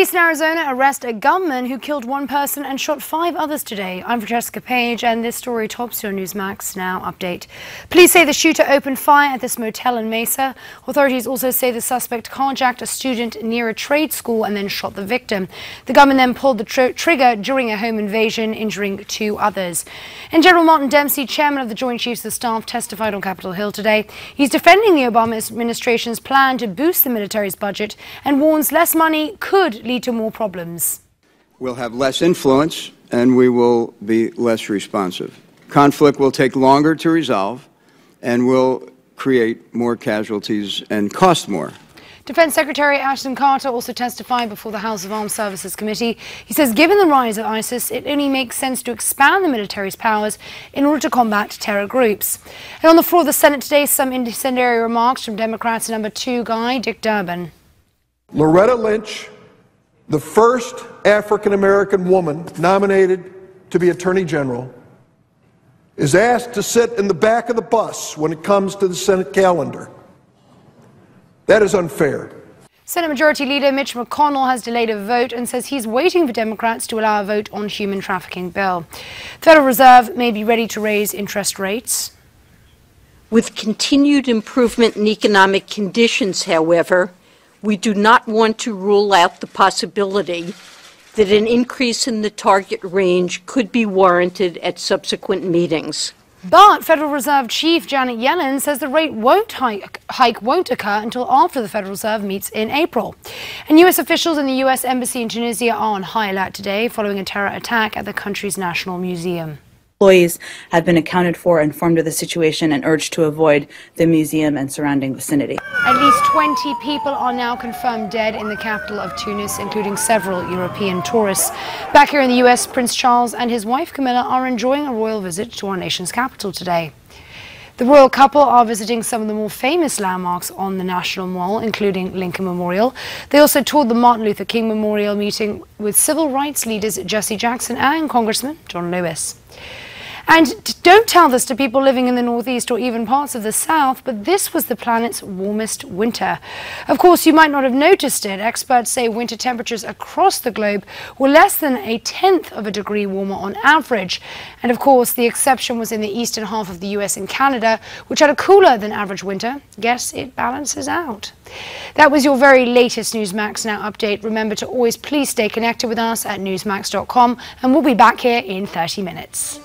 Police in Arizona arrest a gunman who killed one person and shot 5 others today. I'm Francesca Page, and this story tops your Newsmax Now update. Police say the shooter opened fire at this motel in Mesa. Authorities also say the suspect carjacked a student near a trade school and then shot the victim. The gunman then pulled the trigger during a home invasion, injuring 2 others. And General Martin Dempsey, chairman of the Joint Chiefs of Staff, testified on Capitol Hill today. He's defending the Obama administration's plan to boost the military's budget and warns less money could lead to more problems. We'll have less influence and we will be less responsive. Conflict will take longer to resolve and will create more casualties and cost more. Defense Secretary Ashton Carter also testified before the House of Armed Services Committee. He says given the rise of ISIS, it only makes sense to expand the military's powers in order to combat terror groups. And on the floor of the Senate today, some incendiary remarks from Democrats' number 2 guy, Dick Durbin. Loretta Lynch, the first African-American woman nominated to be Attorney General, is asked to sit in the back of the bus when it comes to the Senate calendar. That is unfair. Senate Majority Leader Mitch McConnell has delayed a vote and says he's waiting for Democrats to allow a vote on human trafficking bill. The Federal Reserve may be ready to raise interest rates. With continued improvement in economic conditions, however, we do not want to rule out the possibility that an increase in the target range could be warranted at subsequent meetings. But Federal Reserve Chief Janet Yellen says the rate hike won't occur until after the Federal Reserve meets in April. And U.S. officials in the U.S. Embassy in Tunisia are on high alert today following a terror attack at the country's National Museum. Employees have been accounted for, informed of the situation, and urged to avoid the museum and surrounding vicinity. At least 20 people are now confirmed dead in the capital of Tunis, including several European tourists. Back here in the U.S., Prince Charles and his wife Camilla are enjoying a royal visit to our nation's capital today. The royal couple are visiting some of the more famous landmarks on the National Mall, including Lincoln Memorial. They also toured the Martin Luther King Memorial, meeting with civil rights leaders Jesse Jackson and Congressman John Lewis. And don't tell this to people living in the Northeast or even parts of the South, but this was the planet's warmest winter. Of course, you might not have noticed it. Experts say winter temperatures across the globe were less than 1/10 of a degree warmer on average. And of course, the exception was in the eastern half of the US and Canada, which had a cooler than average winter. Guess it balances out. That was your very latest Newsmax Now update. Remember to always please stay connected with us at newsmax.com, and we'll be back here in 30 minutes.